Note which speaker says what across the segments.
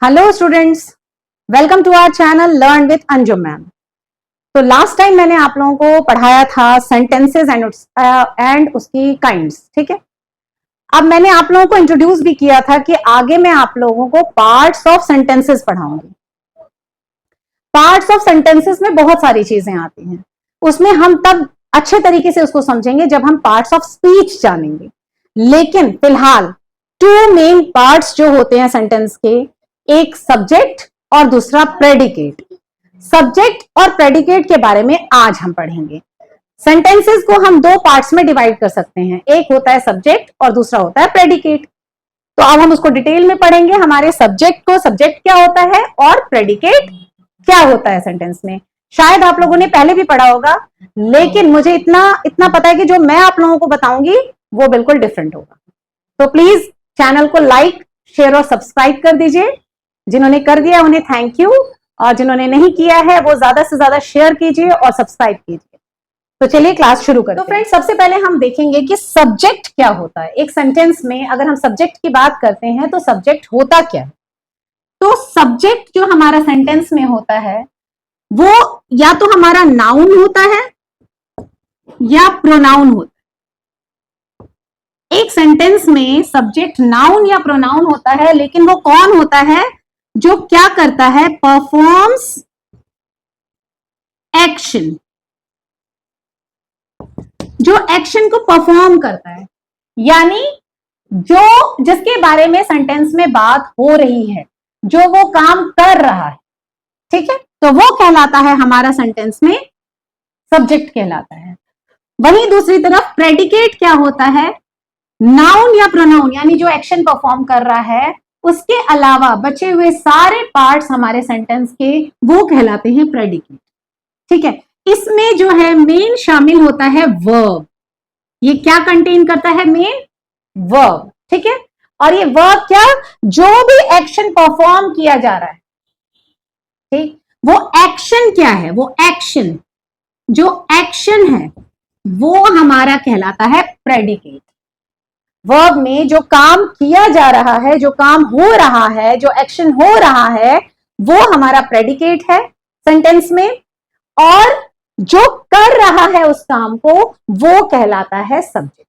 Speaker 1: Hello students, welcome to our channel learn with Anjum ma'am. तो last time मैंने आप लोगों को पढ़ाया था सेंटेंसेस एंड उसकी काइंड्स, ठीक है। अब मैंने आप लोगों को इंट्रोड्यूस भी किया था कि आगे मैं आप लोगों को पार्ट्स ऑफ सेंटेंसेस पढ़ाऊंगी। पार्ट्स ऑफ सेंटेंसेस में बहुत सारी चीजें आती हैं, उसमें हम तब अच्छे तरीके से उसको समझेंगे जब हम पार्ट्स ऑफ स्पीच जानेंगे। लेकिन फिलहाल टू मेन पार्ट्स जो होते हैं सेंटेंस के, एक सब्जेक्ट और दूसरा प्रेडिकेट। सब्जेक्ट और प्रेडिकेट के बारे में आज हम पढ़ेंगे। सेंटेंसेस को हम दो पार्ट्स में डिवाइड कर सकते हैं, एक होता है सब्जेक्ट और दूसरा होता है प्रेडिकेट। तो अब हम उसको डिटेल में पढ़ेंगे, हमारे सब्जेक्ट को, सब्जेक्ट क्या होता है और प्रेडिकेट क्या होता है सेंटेंस में। शायद आप लोगों ने पहले भी पढ़ा होगा, लेकिन मुझे इतना इतना पता है कि जो मैं आप लोगों को बताऊंगी वो बिल्कुल डिफरेंट होगा। तो प्लीज चैनल को लाइक, शेयर और सब्सक्राइब कर दीजिए। जिन्होंने कर दिया उन्हें थैंक यू, और जिन्होंने नहीं किया है वो ज्यादा से ज्यादा शेयर कीजिए और सब्सक्राइब कीजिए। तो चलिए क्लास शुरू करते हैं। तो फ्रेंड्स, सबसे पहले हम देखेंगे कि सब्जेक्ट क्या होता है। एक सेंटेंस में अगर हम सब्जेक्ट की बात करते हैं तो सब्जेक्ट होता क्या है। तो सब्जेक्ट जो हमारा सेंटेंस में होता है वो या तो हमारा नाउन होता है या प्रोनाउन होता है। एक सेंटेंस में सब्जेक्ट नाउन या प्रोनाउन होता है, लेकिन वो कौन होता है जो क्या करता है, परफॉर्म्स एक्शन, जो एक्शन को परफॉर्म करता है, यानी जो जिसके बारे में सेंटेंस में बात हो रही है, जो वो काम कर रहा है, ठीक है। तो वो कहलाता है हमारा सेंटेंस में सब्जेक्ट कहलाता है। वहीं दूसरी तरफ प्रेडिकेट क्या होता है, नाउन या प्रोनाउन, यानी जो एक्शन परफॉर्म कर रहा है उसके अलावा बचे हुए सारे पार्ट्स हमारे सेंटेंस के, वो कहलाते हैं प्रेडिकेट, ठीक है। इसमें जो है मेन शामिल होता है वर्ब। ये क्या कंटेन करता है, मेन वर्ब, ठीक है। और ये वर्ब क्या, जो भी एक्शन परफॉर्म किया जा रहा है, ठीक, वो एक्शन क्या है, वो एक्शन, जो एक्शन है वो हमारा कहलाता है प्रेडिकेट। वर्ब में जो काम किया जा रहा है, जो काम हो रहा है, जो एक्शन हो रहा है, वो हमारा प्रेडिकेट है सेंटेंस में, और जो कर रहा है उस काम को वो कहलाता है सब्जेक्ट।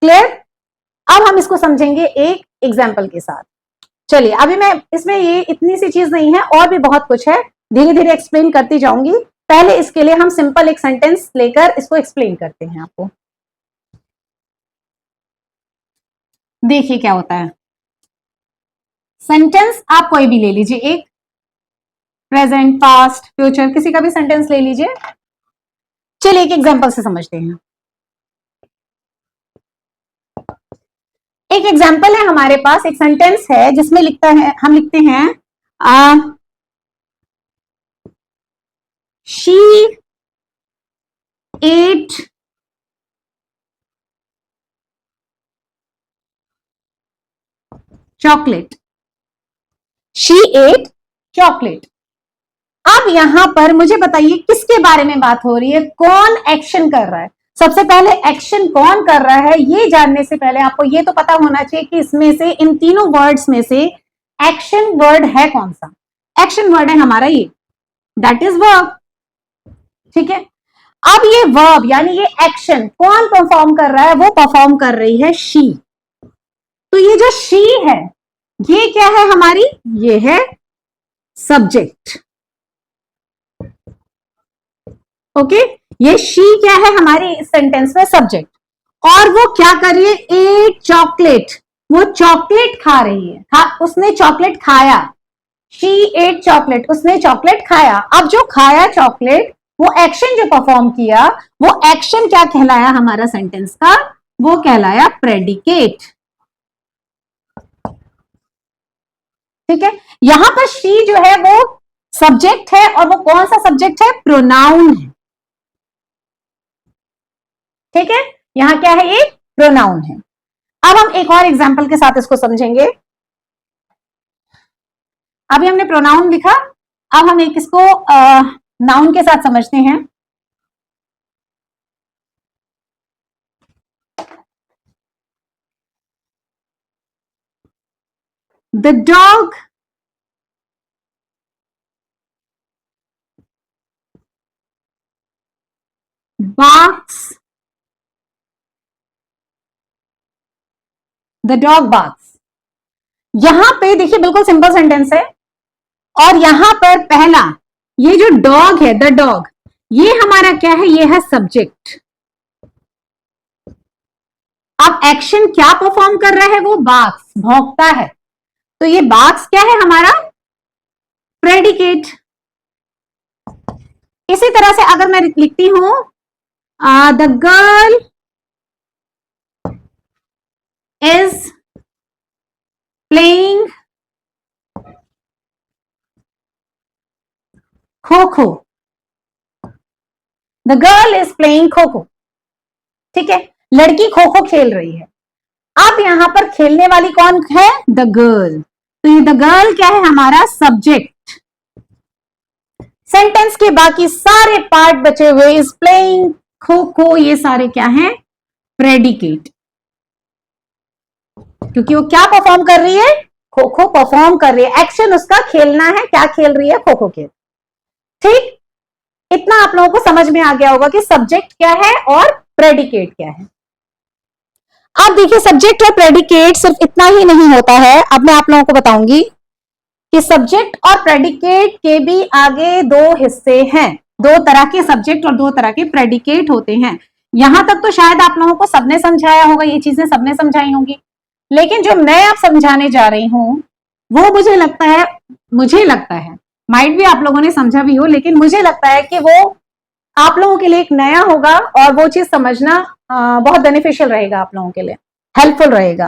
Speaker 1: क्लियर। अब हम इसको समझेंगे एक एग्जाम्पल के साथ। चलिए, अभी मैं इसमें ये इतनी सी चीज नहीं है, और भी बहुत कुछ है, धीरे धीरे एक्सप्लेन करती जाऊंगी। पहले इसके लिए हम सिंपल एक सेंटेंस लेकर इसको एक्सप्लेन करते हैं आपको। देखिए क्या होता है। सेंटेंस आप कोई भी ले लीजिए, एक प्रेजेंट, पास्ट, फ्यूचर, किसी का भी सेंटेंस ले लीजिए। चलिए एक एग्जांपल से समझते हैं। एक एग्जांपल है हमारे पास, एक सेंटेंस है जिसमें लिखता है, हम लिखते हैं she ate chocolate, she ate chocolate. अब यहां पर मुझे बताइए किसके बारे में बात हो रही है, कौन एक्शन कर रहा है। सबसे पहले एक्शन कौन कर रहा है ये जानने से पहले आपको ये तो पता होना चाहिए कि इसमें से, इन तीनों वर्ड्स में से एक्शन वर्ड है कौन सा। एक्शन वर्ड है हमारा ये, दैट इज वर्ब, ठीक है। अब ये वर्ब यानी ये एक्शन कौन परफॉर्म कर रहा है, वो परफॉर्म कर रही है शी। तो ये जो शी है ये क्या है हमारी, ये है सब्जेक्ट, ओके। ये शी क्या है हमारे इस सेंटेंस में, सब्जेक्ट। और वो क्या कर रही है, एट चॉकलेट, वो चॉकलेट खा रही है, उसने चॉकलेट खाया। शी एट चॉकलेट, उसने चॉकलेट खाया। अब जो खाया चॉकलेट, वो एक्शन जो परफॉर्म किया, वो एक्शन क्या कहलाया हमारा सेंटेंस का, वो कहलाया प्रेडिकेट, ठीक है। यहां पर शी जो है वो सब्जेक्ट है, और वो कौन सा सब्जेक्ट है, प्रोनाउन है, ठीक है। यहां क्या है, एक प्रोनाउन है। अब हम एक और एग्जांपल के साथ इसको समझेंगे। अभी हमने प्रोनाउन लिखा, अब हम एक इसको नाउन के साथ समझते हैं। The dog barks, the dog barks। यहां पे देखिए बिल्कुल सिंपल सेंटेंस है, और यहां पर पहला ये जो डॉग है, द डॉग, ये हमारा क्या है, ये है सब्जेक्ट। अब एक्शन क्या परफॉर्म कर रहा है, वो बार्क्स, भौंकता है, तो ये बार्क्स क्या है, हमारा प्रेडिकेट। इसी तरह से अगर मैं लिखती हूं the girl is playing kho kho, the girl is playing kho kho, ठीक है, लड़की खो खो खेल रही है। अब यहां पर खेलने वाली कौन है, द गर्ल, तो ये द गर्ल क्या है, हमारा सब्जेक्ट। सेंटेंस के बाकी सारे पार्ट बचे हुए, इज प्लेइंग खो खो, ये सारे क्या हैं, प्रेडिकेट, क्योंकि वो क्या परफॉर्म कर रही है, खो खो परफॉर्म कर रही है, एक्शन उसका खेलना है, क्या खेल रही है, खो खो खेल। ठीक, इतना आप लोगों को समझ में आ गया होगा कि सब्जेक्ट क्या है और प्रेडिकेट क्या है। अब देखिए सब्जेक्ट और प्रेडिकेट सिर्फ इतना ही नहीं होता है, अब मैं आप लोगों को बताऊंगी कि सब्जेक्ट और प्रेडिकेट के भी आगे दो हिस्से हैं, दो तरह के सब्जेक्ट और दो तरह के प्रेडिकेट होते हैं। यहां तक तो शायद आप लोगों को सबने समझाया होगा, ये चीजें सबने समझाई होंगी, लेकिन जो मैं आप समझाने जा रही हूं वो मुझे लगता है माइट भी आप लोगों ने समझा भी हो, लेकिन मुझे लगता है कि वो आप लोगों के लिए एक नया होगा, और वो चीज समझना बहुत बेनिफिशियल रहेगा, आप लोगों के लिए हेल्पफुल रहेगा।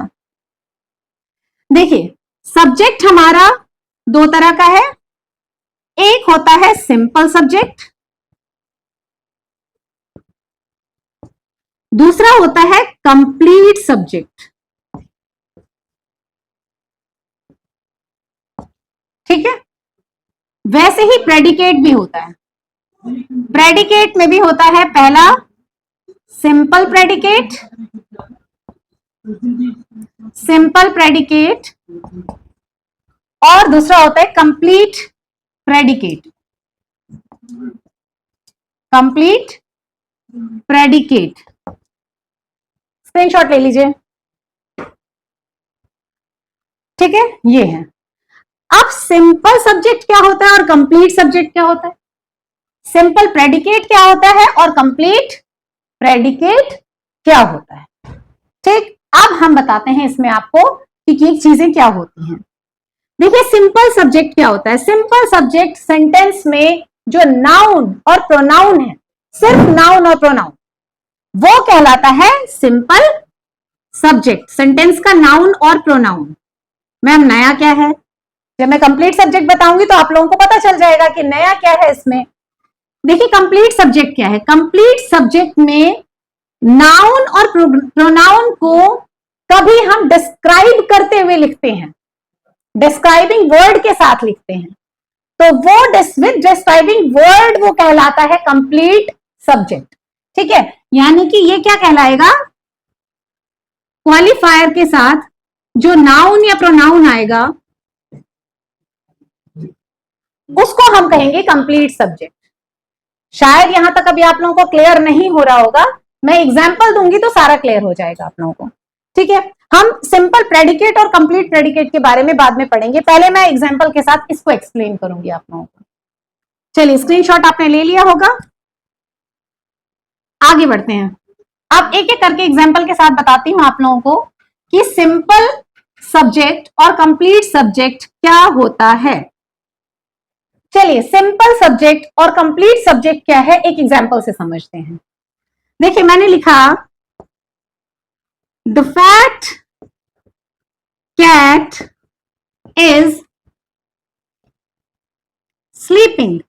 Speaker 1: देखिए सब्जेक्ट हमारा दो तरह का है, एक होता है सिंपल सब्जेक्ट, दूसरा होता है कंप्लीट सब्जेक्ट। ठीक है, वैसे ही प्रेडिकेट भी होता है, प्रेडिकेट में भी होता है पहला सिंपल प्रेडिकेट, और दूसरा होता है कंप्लीट प्रेडिकेट, स्क्रीनशॉट ले लीजिए, ठीक है, ये है। अब सिंपल सब्जेक्ट क्या होता है और कंप्लीट सब्जेक्ट क्या होता है, सिंपल प्रेडिकेट क्या होता है और कंप्लीट प्रेडिकेट क्या होता है। ठीक, अब हम बताते हैं इसमें आपको कि ये चीजें क्या होती हैं। देखिए सिंपल सब्जेक्ट क्या होता है, सिंपल सब्जेक्ट सेंटेंस में जो नाउन और प्रोनाउन है, सिर्फ नाउन और प्रोनाउन, वो कहलाता है सिंपल सब्जेक्ट, सेंटेंस का नाउन और प्रोनाउन। मैम नया क्या है, जब मैं कंप्लीट सब्जेक्ट बताऊंगी तो आप लोगों को पता चल जाएगा कि नया क्या है इसमें। देखिए कंप्लीट सब्जेक्ट क्या है, कंप्लीट सब्जेक्ट में नाउन और प्रोनाउन को कभी हम डिस्क्राइब करते हुए लिखते हैं, डिस्क्राइबिंग वर्ड के साथ लिखते हैं, तो वो विद डिस्क्राइबिंग वर्ड वो कहलाता है कंप्लीट सब्जेक्ट। ठीक है, यानी कि ये क्या कहलाएगा, क्वालिफायर के साथ जो नाउन या प्रोनाउन आएगा उसको हम कहेंगे कंप्लीट सब्जेक्ट। शायद यहां तक अभी आप लोगों को क्लियर नहीं हो रहा होगा, मैं एग्जाम्पल दूंगी तो सारा क्लियर हो जाएगा आप लोगों को। ठीक है, हम सिंपल प्रेडिकेट और कंप्लीट प्रेडिकेट के बारे में बाद में पढ़ेंगे, पहले मैं एग्जाम्पल के साथ इसको एक्सप्लेन करूंगी आप लोगों को। चलिए स्क्रीनशॉट आपने ले लिया होगा, आगे बढ़ते हैं। अब एक एक करके एग्जाम्पल के साथ बताती हूं आप लोगों को कि सिंपल सब्जेक्ट और कंप्लीट सब्जेक्ट क्या होता है। चलिए सिंपल सब्जेक्ट और कंप्लीट सब्जेक्ट क्या है एक एग्जाम्पल से समझते हैं। देखिए मैंने लिखा the fat cat is sleeping,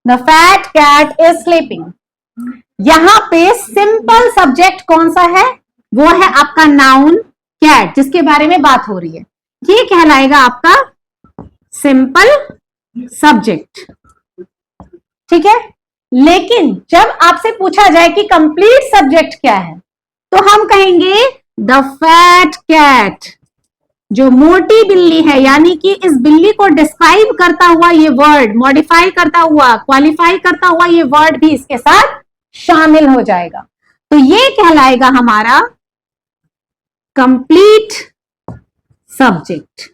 Speaker 1: the fat cat is sleeping. यहां पे सिंपल सब्जेक्ट कौन सा है, वो है आपका नाउन कैट, जिसके बारे में बात हो रही है, ये कहलाएगा आपका सिंपल सब्जेक्ट। ठीक है, लेकिन जब आपसे पूछा जाए कि कंप्लीट सब्जेक्ट क्या है, तो हम कहेंगे द फैट कैट, जो मोटी बिल्ली है, यानी कि इस बिल्ली को डिस्क्राइब करता हुआ ये वर्ड, मॉडिफाई करता हुआ, क्वालिफाई करता हुआ ये वर्ड भी इसके साथ शामिल हो जाएगा। तो ये कहलाएगा हमारा कंप्लीट सब्जेक्ट।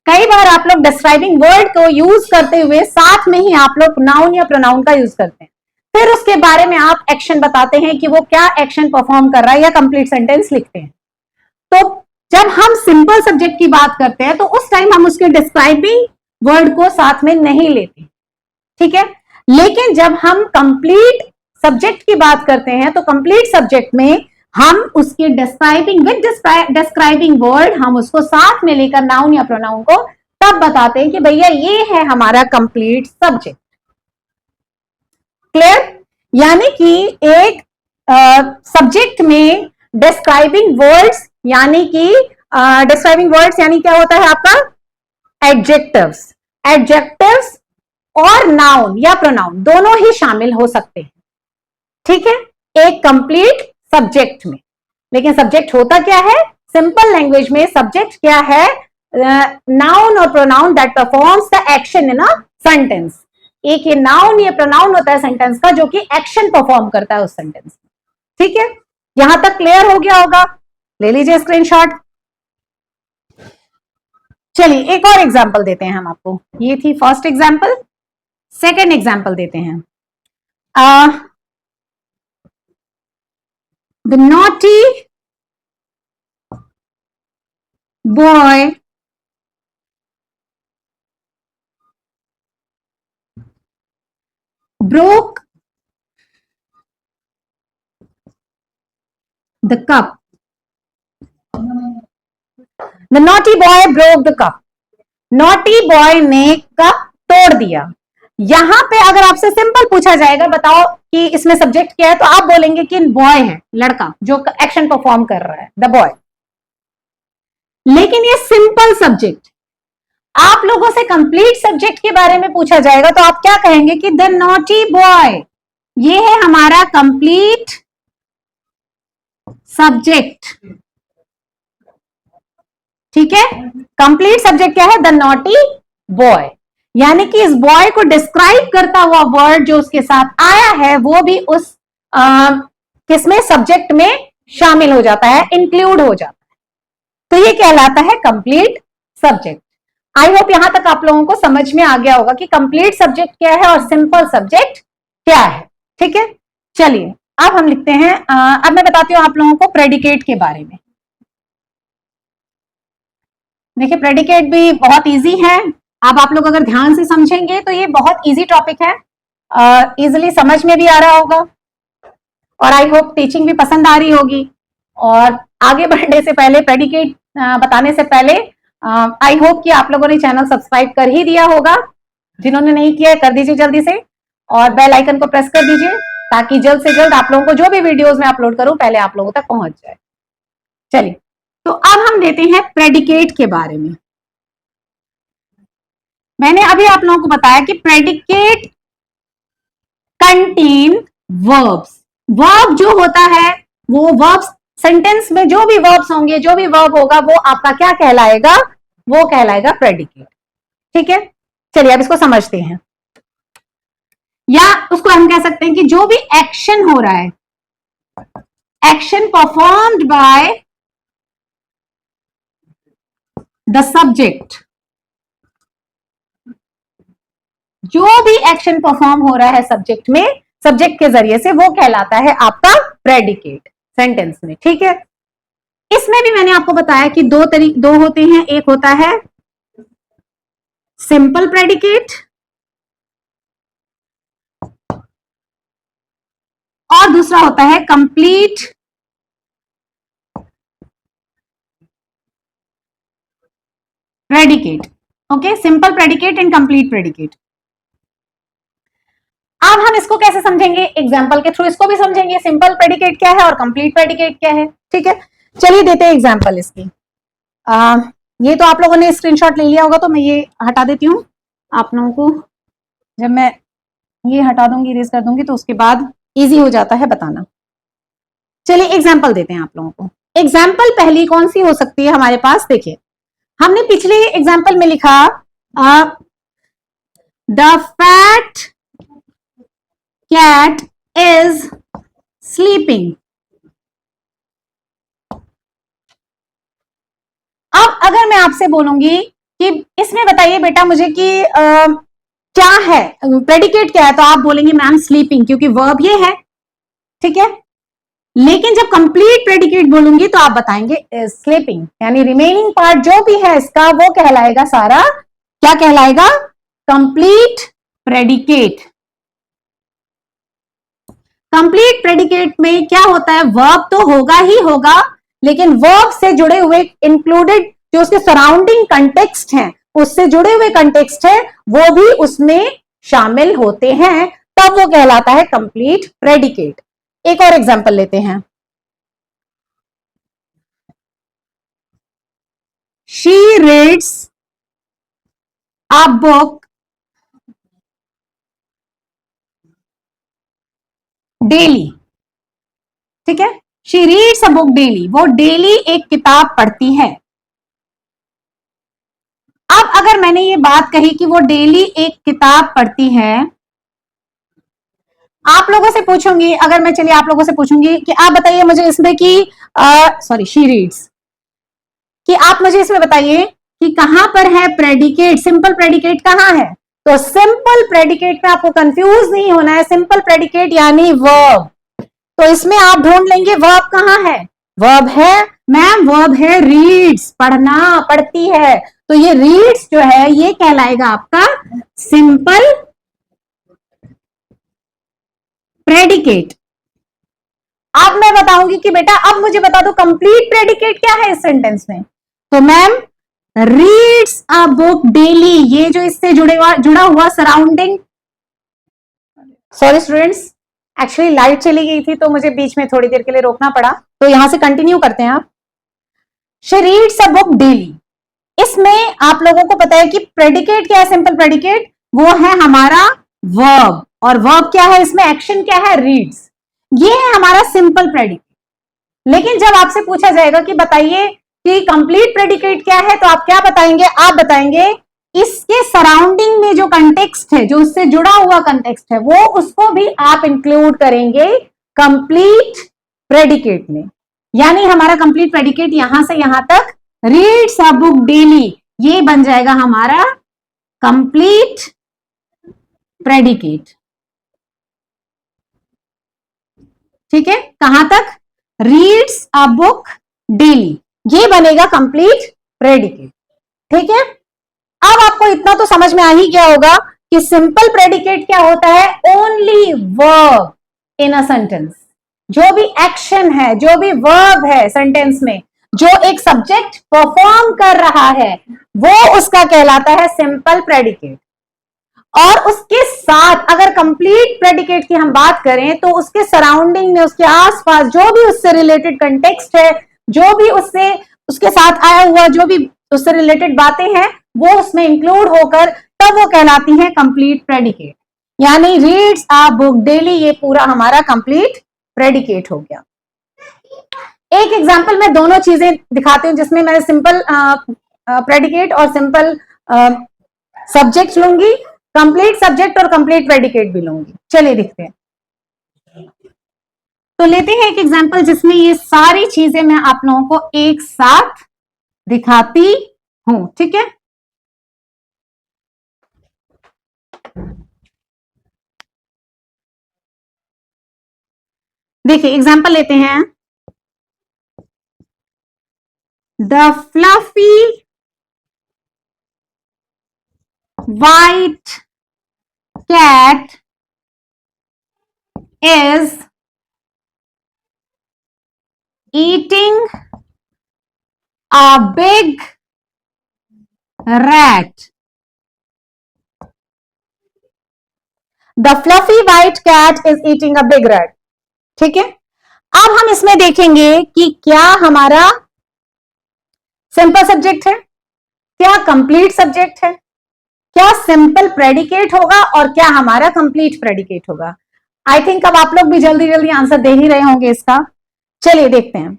Speaker 1: कई बार आप लोग डिस्क्राइबिंग वर्ड को यूज करते हुए साथ में ही आप लोग नाउन या प्रोनाउन का यूज करते हैं, फिर उसके बारे में आप एक्शन बताते हैं कि वो क्या एक्शन परफॉर्म कर रहा है, या कंप्लीट सेंटेंस लिखते हैं। तो जब हम सिंपल सब्जेक्ट की बात करते हैं तो उस टाइम हम उसके डिस्क्राइबिंग वर्ड को साथ में नहीं लेते, ठीक है। लेकिन जब हम कंप्लीट सब्जेक्ट की बात करते हैं तो कंप्लीट सब्जेक्ट में हम उसके डिस्क्राइबिंग विद डिस्क्राइबिंग वर्ड हम उसको साथ में लेकर नाउन या प्रोनाउन को तब बताते हैं कि भैया ये है हमारा कंप्लीट सब्जेक्ट। क्लियर? यानी कि एक सब्जेक्ट में डिस्क्राइबिंग वर्ड्स यानी कि डिस्क्राइबिंग वर्ड्स यानी क्या होता है आपका एडजेक्टिव्स, एडजेक्टिव्स और नाउन या प्रोनाउन दोनों ही शामिल हो सकते हैं, ठीक है, एक कंप्लीट सब्जेक्ट में। लेकिन सब्जेक्ट होता क्या है? सिंपल लैंग्वेज में सब्जेक्ट क्या है? नाउन और pronoun that performs the action in a sentence. एक ये नाउन या प्रोनाउन होता है सेंटेंस का जो कि एक्शन परफॉर्म करता है उस सेंटेंस में, ठीक है। यहां तक क्लियर हो गया होगा? ले लीजिए स्क्रीनशॉट। चलिए एक और एग्जांपल देते हैं हम आपको। ये थी फर्स्ट एग्जांपल, सेकंड एग्जांपल देते हैं। The naughty boy broke the cup. The naughty boy broke the cup. Naughty boy ने कप तोड़ दिया। यहां पे अगर आपसे सिंपल पूछा जाएगा बताओ कि इसमें सब्जेक्ट क्या है, तो आप बोलेंगे कि बॉय है, लड़का जो एक्शन परफॉर्म कर रहा है, द बॉय। लेकिन ये सिंपल सब्जेक्ट, आप लोगों से कंप्लीट सब्जेक्ट के बारे में पूछा जाएगा तो आप क्या कहेंगे कि द नॉटी बॉय, ये है हमारा कंप्लीट सब्जेक्ट, ठीक है। कंप्लीट सब्जेक्ट क्या है? The naughty boy. यानी कि इस बॉय को डिस्क्राइब करता हुआ वर्ड जो उसके साथ आया है वो भी उस किसमें सब्जेक्ट में शामिल हो जाता है, इंक्लूड हो जाता है, तो ये कहलाता है कंप्लीट सब्जेक्ट। आई होप यहां तक आप लोगों को समझ में आ गया होगा कि कंप्लीट सब्जेक्ट क्या है और सिंपल सब्जेक्ट क्या है, ठीक है। चलिए अब हम लिखते हैं, अब मैं बताती हूं आप लोगों को प्रेडिकेट के बारे में। देखिए प्रेडिकेट भी बहुत इजी है, अब आप लोग अगर ध्यान से समझेंगे तो ये बहुत इजी टॉपिक है, इजीली समझ में भी आ रहा होगा और आई होप टीचिंग भी पसंद आ रही होगी। और आगे बढ़ने से पहले, प्रेडिकेट बताने से पहले आई होप कि आप लोगों ने चैनल सब्सक्राइब कर ही दिया होगा। जिन्होंने नहीं किया है कर दीजिए जल्दी से, और बेल आइकन को प्रेस कर दीजिए ताकि जल्द से जल्द आप लोगों को जो भी वीडियोस मैं अपलोड करूं पहले आप लोगों तक पहुंच जाए। चलिए तो अब हम लेते हैं प्रेडिकेट के बारे में। मैंने अभी आप लोगों को बताया कि प्रेडिकेट कंटेन वर्ब्स। वर्ब जो होता है वो वर्ब्स, सेंटेंस में जो भी वर्ब्स होंगे, जो भी वर्ब होगा वो आपका क्या कहलाएगा? वो कहलाएगा प्रेडिकेट, ठीक है। चलिए अब इसको समझते हैं, या उसको हम कह सकते हैं कि जो भी एक्शन हो रहा है, action performed by the subject, जो भी एक्शन परफॉर्म हो रहा है सब्जेक्ट में, सब्जेक्ट के जरिए से, वो कहलाता है आपका प्रेडिकेट सेंटेंस में, ठीक है। इसमें भी मैंने आपको बताया कि दो होते हैं, एक होता है सिंपल प्रेडिकेट और दूसरा होता है complete predicate. Okay, simple predicate and complete predicate. अब हम इसको कैसे समझेंगे? एग्जाम्पल के थ्रू इसको भी समझेंगे, सिंपल प्रेडिकेट क्या है और कंप्लीट प्रेडिकेट क्या है, ठीक है। चलिए देते हैं एग्जाम्पल इसकी। ये तो आप लोगों ने स्क्रीनशॉट ले लिया होगा तो मैं ये हटा देती हूँ आप लोगों को। जब मैं ये हटा दूंगी, इरेज कर दूंगी, तो उसके बाद इजी हो जाता है बताना। चलिए एग्जाम्पल देते हैं आप लोगों को। एग्जाम्पल पहली कौन सी हो सकती है हमारे पास? देखिए, हमने पिछले एग्जाम्पल में लिखा the fat cat is sleeping. अब अगर मैं आपसे बोलूंगी कि इसमें बताइए बेटा मुझे कि क्या है, प्रेडिकेट क्या है, तो आप बोलेंगे मैम स्लीपिंग, क्योंकि वर्ब ये है, ठीक है। लेकिन जब कंप्लीट प्रेडिकेट बोलूंगी तो आप बताएंगे स्लीपिंग, यानी रिमेनिंग पार्ट जो भी है इसका वो कहलाएगा सारा, क्या कहलाएगा? Complete predicate. कंप्लीट प्रेडिकेट में क्या होता है? वर्ब तो होगा ही होगा, लेकिन वर्ब से जुड़े हुए इंक्लूडेड जो उसके सराउंडिंग कंटेक्स्ट हैं, उससे जुड़े हुए कंटेक्स्ट है, वो भी उसमें शामिल होते हैं, तब वो कहलाता है कंप्लीट प्रेडिकेट। एक और एग्जांपल लेते हैं। She reads a book daily, ठीक है। She reads a book daily, वो डेली एक किताब पढ़ती है। अब अगर मैंने ये बात कही कि वो डेली एक किताब पढ़ती है, आप लोगों से पूछूंगी, अगर मैं चलिए आप लोगों से पूछूंगी कि आप बताइए मुझे इसमें कि सॉरी शी रीड्स, कि आप मुझे इसमें बताइए कि कहां पर है प्रेडिकेट, सिंपल प्रेडिकेट कहां है? तो सिंपल प्रेडिकेट में आपको कंफ्यूज नहीं होना है, सिंपल प्रेडिकेट यानी वर्ब। तो इसमें आप ढूंढ लेंगे वर्ब कहां है। वर्ब है मैम, वर्ब है रीड्स, पढ़ना, पढ़ती है। तो ये रीड्स जो है ये कहलाएगा आपका सिंपल प्रेडिकेट। अब मैं बताऊंगी कि बेटा अब मुझे बता दो कंप्लीट प्रेडिकेट क्या है इस सेंटेंस में। तो ma'am reads a book daily, ये जो इससे जुड़ा हुआ surrounding, sorry students, actually light चली गई थी तो मुझे बीच में थोड़ी देर के लिए रोकना पड़ा, तो यहां से कंटिन्यू करते हैं आप। She reads a book daily, इसमें आप लोगों को पता है कि प्रेडिकेट क्या है, सिंपल प्रेडिकेट, वो है हमारा वर्ब, और वर्ब क्या है इसमें, एक्शन क्या है, रीड्स, ये है हमारा सिंपल प्रेडिकेट। लेकिन जब आपसे पूछा जाएगा कि बताइए कि कंप्लीट प्रेडिकेट क्या है, तो आप क्या बताएंगे? आप बताएंगे इसके सराउंडिंग में जो कंटेक्स्ट है, जो उससे जुड़ा हुआ कंटेक्स्ट है, वो उसको भी आप इंक्लूड करेंगे कंप्लीट प्रेडिकेट में। यानी हमारा कंप्लीट प्रेडिकेट यहां से यहां तक रीड्स अ बुक डेली, ये बन जाएगा हमारा कंप्लीट प्रेडिकेट, ठीक है। कहां तक? रीड्स अ बुक डेली, ये बनेगा कंप्लीट प्रेडिकेट, ठीक है। अब आपको इतना तो समझ में आ ही गया होगा कि सिंपल प्रेडिकेट क्या होता है, only verb in a sentence, जो भी एक्शन है, जो भी वर्ब है सेंटेंस में, जो एक सब्जेक्ट परफॉर्म कर रहा है, वो उसका कहलाता है सिंपल प्रेडिकेट। और उसके साथ अगर कंप्लीट प्रेडिकेट की हम बात करें तो उसके सराउंडिंग में, उसके आसपास जो भी उससे रिलेटेड कंटेक्स्ट है, जो भी उससे उसके साथ आया हुआ जो भी उससे रिलेटेड बातें हैं, वो उसमें इंक्लूड होकर तब वो कहलाती हैं कंप्लीट प्रेडिकेट। यानी रीड्स अ बुक डेली, ये पूरा हमारा कंप्लीट प्रेडिकेट हो गया। एक एग्जांपल मैं दोनों चीजें दिखाती हूं जिसमें मैं सिंपल प्रेडिकेट और सिंपल सब्जेक्ट लूंगी, कंप्लीट सब्जेक्ट और कंप्लीट प्रेडिकेट भी लूंगी। चलिए देखते हैं। तो लेते हैं एक एग्जांपल जिसमें ये सारी चीजें मैं आप लोगों को एक साथ दिखाती हूं, ठीक है। देखिए एग्जांपल लेते हैं। The fluffy white cat is eating a big rat. The fluffy white cat is eating a big rat. ठीक है। अब हम इसमें देखेंगे कि क्या हमारा सिंपल सब्जेक्ट है, क्या कंप्लीट सब्जेक्ट है, क्या सिंपल प्रेडिकेट होगा और क्या हमारा कंप्लीट प्रेडिकेट होगा। आई थिंक अब आप लोग भी जल्दी जल्दी आंसर दे ही रहे होंगे इसका। चलिए देखते हैं।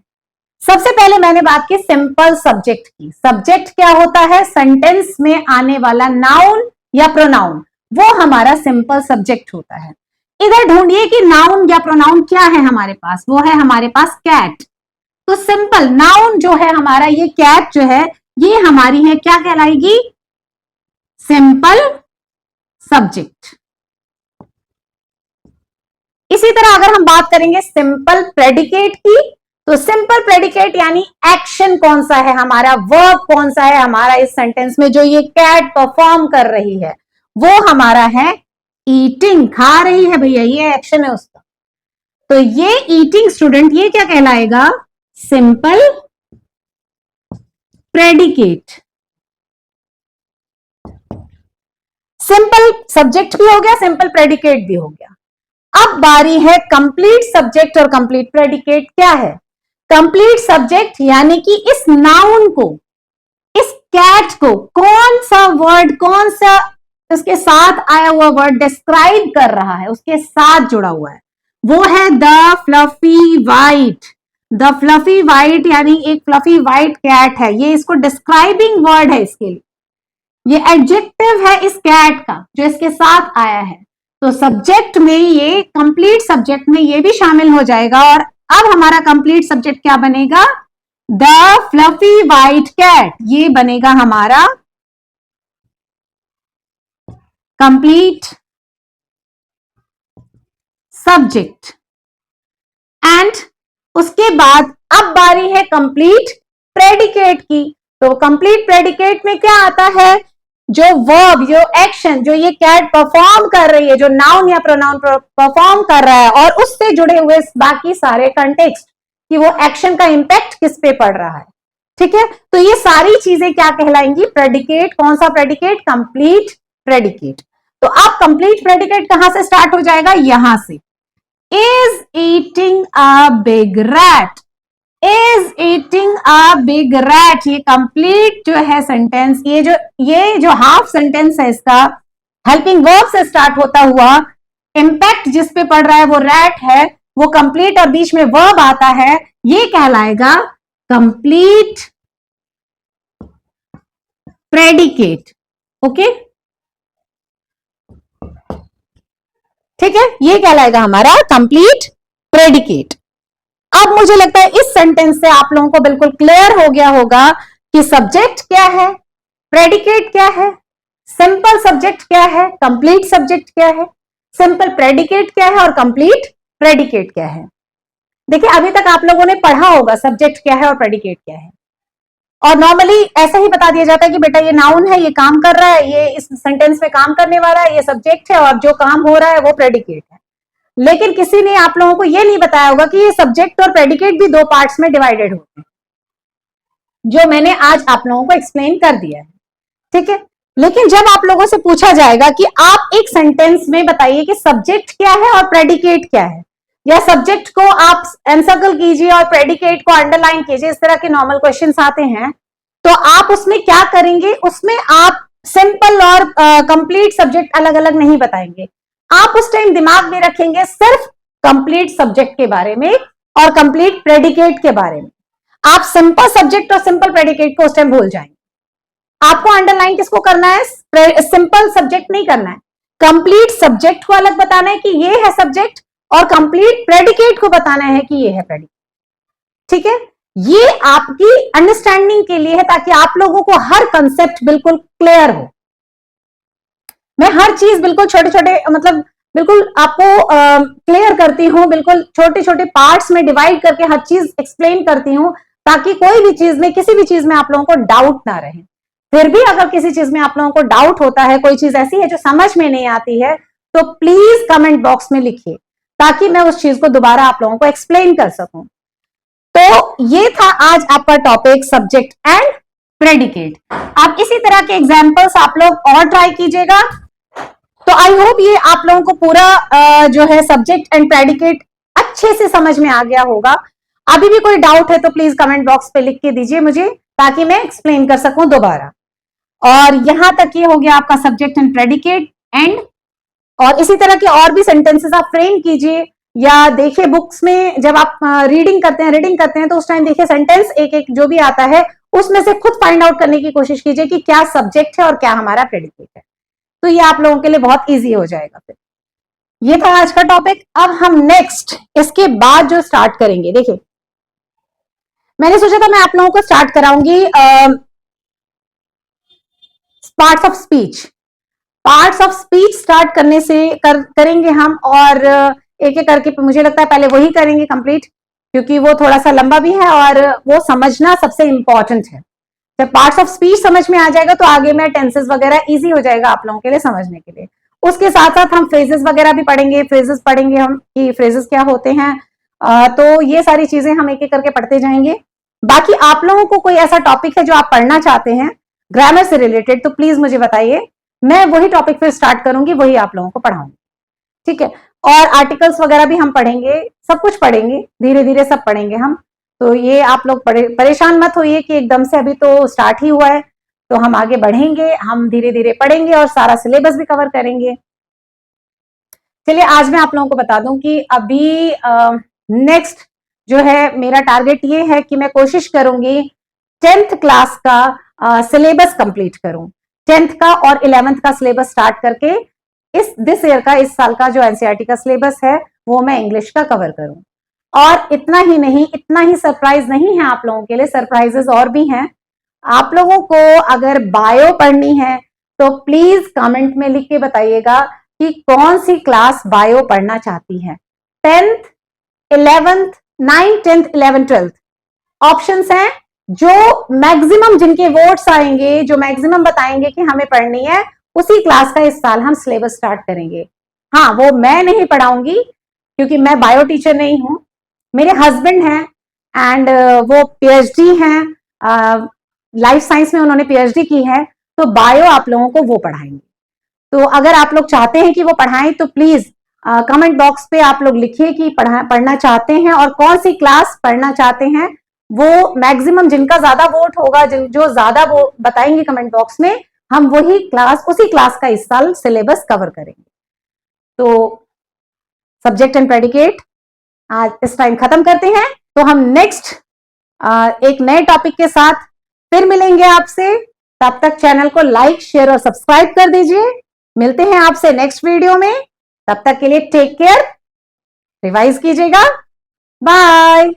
Speaker 1: सबसे पहले मैंने बात की सिंपल सब्जेक्ट की। सब्जेक्ट क्या होता है? सेंटेंस में आने वाला नाउन या प्रोनाउन, वो हमारा सिंपल सब्जेक्ट होता है। इधर ढूंढिए कि नाउन या प्रोनाउन क्या है हमारे पास। वो है हमारे पास कैट। तो सिंपल नाउन जो है हमारा, ये कैट जो है, ये हमारी है, क्या कहलाएगी? Simple subject. इसी तरह अगर हम बात करेंगे सिंपल प्रेडिकेट की, तो सिंपल प्रेडिकेट यानी एक्शन कौन सा है हमारा, वर्ब कौन सा है हमारा इस सेंटेंस में जो ये कैट परफॉर्म कर रही है, वो हमारा है ईटिंग, खा रही है भैया, ये एक्शन है उसका। तो ये ईटिंग स्टूडेंट, ये क्या कहलाएगा? Simple predicate. सिंपल सब्जेक्ट भी हो गया, सिंपल प्रेडिकेट भी हो गया। अब बारी है कंप्लीट सब्जेक्ट और कंप्लीट प्रेडिकेट। क्या है कंप्लीट सब्जेक्ट? यानी कि इस नाउन को, इस कैट को कौन सा वर्ड, कौन सा उसके साथ आया हुआ वर्ड डिस्क्राइब कर रहा है, उसके साथ जुड़ा हुआ है, वो है the fluffy white. The fluffy white यानी एक फ्लफी वाइट कैट है, ये इसको डिस्क्राइबिंग वर्ड है इसके लिए, ये एडजेक्टिव है इस कैट का जो इसके साथ आया है। तो सब्जेक्ट में, ये कंप्लीट सब्जेक्ट में ये भी शामिल हो जाएगा। और अब हमारा कंप्लीट सब्जेक्ट क्या बनेगा? द फ्लफी वाइट कैट, ये बनेगा हमारा कंप्लीट सब्जेक्ट। एंड उसके बाद अब बारी है कंप्लीट प्रेडिकेट की। तो कंप्लीट प्रेडिकेट में क्या आता है? जो वर्ब, जो एक्शन, जो ये कैट परफॉर्म कर रही है, जो नाउन या प्रोनाउन परफॉर्म कर रहा है, और उससे जुड़े हुए बाकी सारे कंटेक्स्ट कि वो एक्शन का इंपैक्ट किस पे पड़ रहा है। ठीक है, तो ये सारी चीजें क्या कहलाएंगी? प्रेडिकेट। कौन सा प्रेडिकेट? Complete predicate. तो अब कंप्लीट प्रेडिकेट कहां से स्टार्ट हो जाएगा? यहां से, is eating a big rat. Is eating a big rat, ये कंप्लीट जो है सेंटेंस, ये जो हाफ सेंटेंस है इसका हेल्पिंग वर्ब से स्टार्ट होता हुआ इंपैक्ट जिस पे पड़ रहा है वो रैट है, वो कंप्लीट और बीच में वर्ब आता है, ये कहलाएगा कंप्लीट प्रेडिकेट। ओके, ठीक है, ये कहलाएगा हमारा कंप्लीट प्रेडिकेट। अब मुझे लगता है इस सेंटेंस से आप लोगों को बिल्कुल क्लियर हो गया होगा कि सब्जेक्ट क्या है, प्रेडिकेट क्या है, सिंपल सब्जेक्ट क्या है, कंप्लीट सब्जेक्ट क्या है, सिंपल प्रेडिकेट क्या है और कंप्लीट प्रेडिकेट क्या है। देखिए अभी तक आप लोगों ने पढ़ा होगा सब्जेक्ट क्या है और प्रेडिकेट क्या है, और नॉर्मली ऐसा ही बता दिया जाता है कि बेटा ये नाउन है, ये काम कर रहा है, ये इस सेंटेंस में काम करने वाला है, ये सब्जेक्ट है, और जो काम हो रहा है वो प्रेडिकेट है। लेकिन किसी ने आप लोगों को ये नहीं बताया होगा कि ये सब्जेक्ट और प्रेडिकेट भी दो पार्ट्स में डिवाइडेड होते हैं, जो मैंने आज आप लोगों को एक्सप्लेन कर दिया है। ठीक है, लेकिन जब आप लोगों से पूछा जाएगा कि आप एक सेंटेंस में बताइए कि सब्जेक्ट क्या है और प्रेडिकेट क्या है, या सब्जेक्ट को आप एनसर्कल कीजिए और प्रेडिकेट को अंडरलाइन कीजिए, इस तरह के नॉर्मल क्वेश्चंस आते हैं, तो आप उसमें क्या करेंगे? उसमें आप सिंपल और कंप्लीट सब्जेक्ट अलग अलग नहीं बताएंगे। आप उस टाइम दिमाग में रखेंगे सिर्फ कंप्लीट सब्जेक्ट के बारे में और कंप्लीट प्रेडिकेट के बारे में। आप सिंपल सब्जेक्ट और सिंपल प्रेडिकेट को उस टाइम भूल जाएंगे। आपको अंडरलाइन किसको करना है? सिंपल सब्जेक्ट नहीं करना है, कंप्लीट सब्जेक्ट को अलग बताना है कि ये है सब्जेक्ट, और कंप्लीट प्रेडिकेट को बताना है कि ये है प्रेडिकेट। ठीक है, ये आपकी अंडरस्टैंडिंग के लिए है ताकि आप लोगों को हर कंसेप्ट बिल्कुल क्लियर हो। मैं हर चीज बिल्कुल छोटे छोटे, मतलब बिल्कुल आपको क्लियर करती हूँ, बिल्कुल छोटे छोटे पार्ट्स में डिवाइड करके हर चीज एक्सप्लेन करती हूँ, ताकि कोई भी चीज में, किसी भी चीज में आप लोगों को डाउट ना रहे। फिर भी अगर किसी चीज में आप लोगों को डाउट होता है, कोई चीज ऐसी है जो समझ में नहीं आती है, तो प्लीज कमेंट बॉक्स में लिखिए ताकि मैं उस चीज को दोबारा आप लोगों को एक्सप्लेन कर सकूं। तो ये था आज आपका टॉपिक सब्जेक्ट एंड प्रेडिकेट। आप इसी तरह के एग्जाम्पल्स आप लोग और ट्राई कीजिएगा। तो आई होप ये आप लोगों को पूरा जो है सब्जेक्ट एंड प्रेडिकेट अच्छे से समझ में आ गया होगा। अभी भी कोई डाउट है तो प्लीज कमेंट बॉक्स पे लिख के दीजिए मुझे, ताकि मैं एक्सप्लेन कर सकूं दोबारा। और यहां तक ये हो गया आपका सब्जेक्ट एंड प्रेडिकेट एंड, और इसी तरह के और भी सेंटेंसेस आप फ्रेम कीजिए या देखिए बुक्स में जब आप रीडिंग करते हैं तो उस टाइम देखिए सेंटेंस एक एक जो भी आता है उसमें से खुद फाइंड आउट करने की कोशिश कीजिए कि क्या सब्जेक्ट है और क्या हमारा प्रेडिकेट है। तो ये आप लोगों के लिए बहुत ईजी हो जाएगा। फिर ये था आज का टॉपिक। अब हम नेक्स्ट इसके बाद जो स्टार्ट करेंगे, देखिए मैंने सोचा था मैं आप लोगों को स्टार्ट कराऊंगी parts of speech. Parts of speech start करने से करेंगे हम, और एक एक करके मुझे लगता है पहले वही करेंगे कंप्लीट, क्योंकि वो थोड़ा सा लंबा भी है और वो समझना सबसे इंपॉर्टेंट है। जब पार्ट्स ऑफ स्पीच समझ में आ जाएगा तो आगे में टेंसेस वगैरह इजी हो जाएगा आप लोगों के लिए समझने के लिए। उसके साथ साथ हम फ्रेजेस वगैरह भी पढ़ेंगे, फ्रेजेस पढ़ेंगे हम कि फ्रेजेस क्या होते हैं। तो ये सारी चीजें हम एक एक करके पढ़ते जाएंगे। बाकी आप लोगों को कोई ऐसा टॉपिक है जो आप पढ़ना चाहते हैं ग्रामर से रिलेटेड, तो प्लीज मुझे बताइए, मैं वही टॉपिक फिर स्टार्ट करूंगी, वही आप लोगों को पढ़ाऊंगी, ठीक है। और आर्टिकल्स वगैरह भी हम पढ़ेंगे, सब कुछ पढ़ेंगे, धीरे धीरे सब पढ़ेंगे हम। तो ये आप लोग परेशान मत होइए कि एकदम से अभी तो स्टार्ट ही हुआ है, तो हम आगे बढ़ेंगे, हम धीरे धीरे पढ़ेंगे और सारा सिलेबस भी कवर करेंगे। चलिए आज मैं आप लोगों को बता दूं कि अभी नेक्स्ट जो है मेरा टारगेट ये है कि मैं कोशिश करूंगी 10th क्लास का सिलेबस कंप्लीट करूं। 10th का और 11th का सिलेबस स्टार्ट करके दिस ईयर का, इस साल का जो एनसीईआरटी का सिलेबस है वो मैं इंग्लिश का कवर करूं। और इतना ही नहीं, इतना ही सरप्राइज नहीं है आप लोगों के लिए, सरप्राइजेस और भी हैं। आप लोगों को अगर बायो पढ़नी है तो प्लीज कमेंट में लिख के बताइएगा कि कौन सी क्लास बायो पढ़ना चाहती है। 10th 11th 9th 10th 11th 12th options हैं। जो मैक्सिमम जिनके वोट्स आएंगे, जो मैक्सिमम बताएंगे कि हमें पढ़नी है, उसी क्लास का इस साल हम सिलेबस स्टार्ट करेंगे। हाँ, वो मैं नहीं पढ़ाऊंगी क्योंकि मैं बायो टीचर नहीं हूं, मेरे हस्बैंड हैं एंड वो पीएचडी हैं, लाइफ साइंस में उन्होंने पीएचडी की है, तो बायो आप लोगों को वो पढ़ाएंगे। तो अगर आप लोग चाहते हैं कि वो पढ़ाएं तो प्लीज कमेंट बॉक्स पे आप लोग लिखिए कि पढ़ना चाहते हैं और कौन सी क्लास पढ़ना चाहते हैं। वो मैक्सिमम जिनका ज्यादा वोट होगा, जो ज्यादा वो बताएंगे कमेंट बॉक्स में, हम वही क्लास, उसी क्लास का इस साल सिलेबस कवर करेंगे। तो सब्जेक्ट एंड प्रेडिकेट आज इस टाइम खत्म करते हैं। तो हम नेक्स्ट एक नए टॉपिक के साथ फिर मिलेंगे आपसे। तब तक चैनल को लाइक, शेयर और सब्सक्राइब कर दीजिए। मिलते हैं आपसे नेक्स्ट वीडियो में। तब तक के लिए टेक केयर, रिवाइज कीजिएगा, बाय।